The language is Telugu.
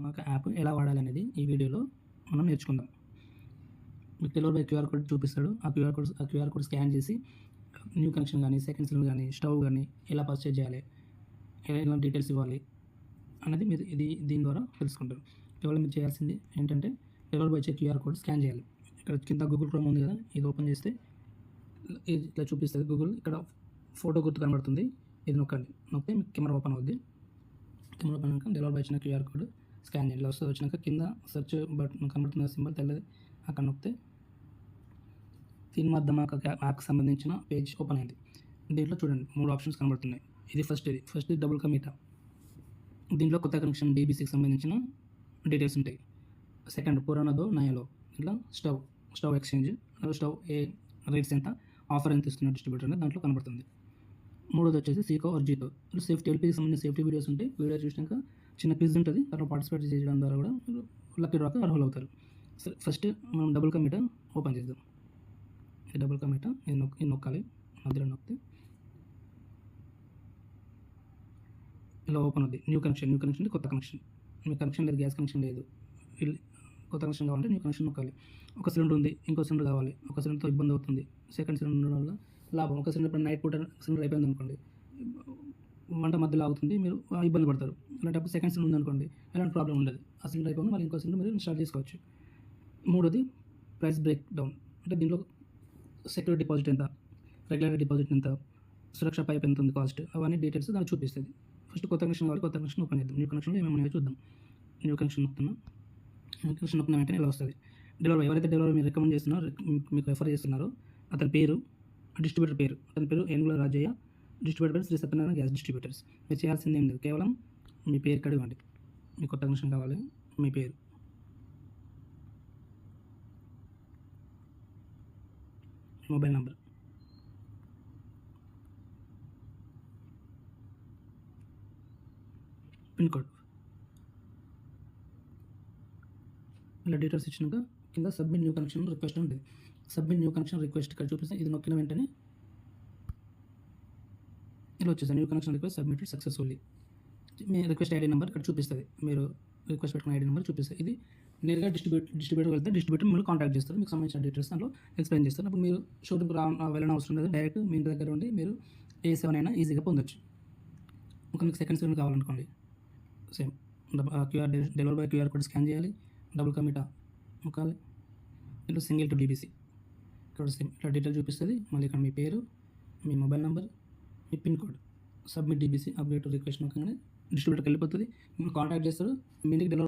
ధమాకా యాప్ ఎలా వాడాలనేది ఈ వీడియోలో మనం నేర్చుకుందాం. మీకు డెలివరీ బాయ్ క్యూఆర్ కోడ్ చూపిస్తాడు. ఆ క్యూఆర్ కోడ్ స్కాన్ చేసి న్యూ కనెక్షన్ కానీ, సెకండ్ సిలిండర్ కానీ, స్టవ్ కానీ ఎలా పర్చేజ్ చేయాలి, ఎలా డీటెయిల్స్ ఇవ్వాలి అనేది మీరు దీని ద్వారా తెలుసుకుంటారు. కేవలం మీరు చేయాల్సింది ఏంటంటే డెలివరీ బాయ్ ఇచ్చే క్యూఆర్ కోడ్ స్కాన్ చేయాలి. ఇక్కడ కింద గూగుల్ క్రోమ్ ఉంది కదా, ఇది ఓపెన్ చేస్తే ఇట్లా చూపిస్తుంది గూగుల్. ఇక్కడ ఫోటో గుర్తు కనబడుతుంది, ఇది నొక్కండి. నొక్కితే మీకు కెమెరా ఓపెన్ అవుద్ది. కెమెరా ఓపెన్ అయ్యాక డెలివరీ బాయ్ ఇచ్చిన క్యూఆర్ కోడ్ స్కాన్ చేయండి. ఇలా వస్తుంది. వచ్చినాక కింద సెర్చ్ బటన్ కనబడుతున్న సింబల్ తెల్లది, అక్కడ నొక్కితే సినిమా ధమాకా యాప్కి సంబంధించిన పేజ్ ఓపెన్ అయింది. దీంట్లో చూడండి 3 ఆప్షన్స్ కనబడుతున్నాయి. ఇది ఫస్ట్ డబుల్ కమిటా. దీంట్లో కొత్త కనెక్షన్ డీబీసీకి సంబంధించిన డీటెయిల్స్ ఉంటాయి. సెకండ్ పురాణదో నయాలో, ఇట్లా స్టవ్ ఎక్స్చేంజ్, స్టవ్ ఏ రేట్స్ ఎంత, ఆఫర్ ఎంత ఇస్తున్న డిస్ట్రిబ్యూటర్ అనేది దాంట్లో కనబడుతుంది. మూడోది వచ్చేసి సీకో ఆర్ జీతో, సేఫ్టీ ఎల్పీకి సంబంధించిన సేఫ్టీ వీడియోస్ ఉంటాయి. వీడియో చూసినాక చిన్న క్విజ్ ఉంటుంది, దాంట్లో పార్టిసిపేట్ చేయడం ద్వారా కూడా లక్కీ డ్రాకి అర్హులు అవుతారు. సరే, ఫస్ట్ మనం డబుల్ కమిటా ఓపెన్ చేద్దాం. ఈ డబుల్ కమిటా ఇది నొక్కాలి. మధ్యలో నొక్కితే ఇలా ఓపెన్ అవుతుంది. న్యూ కనెక్షన్ కొత్త కనెక్షన్. మీ కనెక్షన్ లేదు, గ్యాస్ కనెక్షన్ లేదు, కొత్త కనెక్షన్ కావాలంటే న్యూ కనెక్షన్ నొక్కాలి. ఒక సిలిండర్ ఉంది, ఇంకో సిలిండర్ కావాలి, ఒక సిలిండర్తో ఇబ్బంది అవుతుంది, సెకండ్ సిలిండర్ ఉండడం వల్ల లాభం. ఒక సిలిండర్ నైట్ పూట సిలిండర్ అయిపోయింది అనుకోండి, మంట మధ్యలో ఆగుతుంది, మీరు ఇబ్బంది పడతారు. అలాంటప్పుడు సెకండ్ సిలిండర్ ఉందనుకోండి, ఎలాంటి ప్రాబ్లం ఉండదు. ఆ సిలిండర్ అయిపోయింది, మళ్ళీ ఇంకో సిలిండర్ మీరు ఇన్స్టాల్ చేసుకోవచ్చు. మూడోది ప్రైస్ బ్రేక్ డౌన్, అంటే దీంట్లో సెక్యూరిటీ డిపాజిట్ ఎంత, రెగ్యులర్ డిపాజిట్ ఎంత, సురక్ష పైప్ ఎంత ఉంది కాస్ట్, అవన్నీ డీటెయిల్స్ దానికి చూపిస్తుంది. ఫస్ట్ కొత్త కనెక్షన్ కావాలి, కొత్త కనెక్షన్ ఓపెన్ చేద్దాం. న్యూ కనెక్షన్లో ఏమేమి ఉన్నాయో చూద్దాం. న్యూ కనెక్షన్ నొక్కుతున్నా. న్యూ కనెక్షన్ నొక్కిన వెంటనే ఇలా వస్తుంది. ఎవరైతే డెలివరీ మీరు రికమెండ్ చేస్తున్నారో, మీకు రెఫర్ చేస్తున్నారో అతని పేరు, డిస్ట్రిబ్యూటర్ పేరు, అతని పేరు ఏనుగుల రాజయ్య, డిస్ట్రిబ్యూటర్ పేరు శ్రీ సత్యనారాయణ గ్యాస్ డిస్ట్రిబ్యూటర్స్. మీరు చేయాల్సింది ఏం లేదు, కేవలం మీ పేరు ఇక్కడ ఇవ్వండి. మీ కొత్త కనెక్షన్ కావాలి, మీ పేరు, మొబైల్ నెంబర్, పిన్ కోడ్, ఇలా డీటెయిల్స్ ఇచ్చినాక కింద సబ్మిట్ న్యూ కనెక్షన్ రిక్వెస్ట్ ఉంటుంది. సబ్మిట్ న్యూ కనెక్షన్ రిక్వెస్ట్ ఇక్కడ చూపిస్తే ఇది నొక్కిన వెంటనే ఇలా వచ్చేసి new connection request submitted successfully. మీ రిక్వెస్ట్ ఐడి నెంబర్ ఇక్కడ చూపిస్తుంది, మీరు రిక్వెస్ట్ పెట్టుకున్న ఐడి నెంబర్ చూపిస్తుంది. ఇది నేరుగా డిస్ట్రిబ్యూటర్ వెళ్తే డిస్ట్రిబ్యూటర్ మీరు కాంటాక్ట్ చేస్తారు, మీకు సంబంధించిన డీటెయిల్స్ దాంట్లో ఎక్స్ప్లెయిన్ చేస్తారు. అప్పుడు మీరు షోరూమ్కి వెళ్ళిన అవసరం లేదు, డైరెక్ట్ మీ ఇంటి దగ్గర ఉండి మీరు ఏ సెవెన్ అయినా ఈజీగా పొందొచ్చు. ఇంకా మీకు సెకండ్ సిలిండర్ కావాలనుకోండి, same delivery boy QR code scan చేయాలి, డబుల్ కమిటా నొక్కాలి, ఇట్లా సింగిల్ టు డీబీసీ ఇక్కడ సేమ్ ఇట్లా డీటెయిల్ చూపిస్తుంది. మళ్ళీ ఇక్కడ మీ పేరు, మీ మొబైల్ నెంబర్, మీ పిన్ కోడ్, సబ్మిట్ డీబీసీ అప్డేట్ రిక్వెస్ట్ నొక్కగానే డిస్ట్రిబ్యూటర్కి వెళ్ళిపోతుంది. మీరు కాంటాక్ట్ చేస్తారు, మీ ఇంటికి డెలివరీ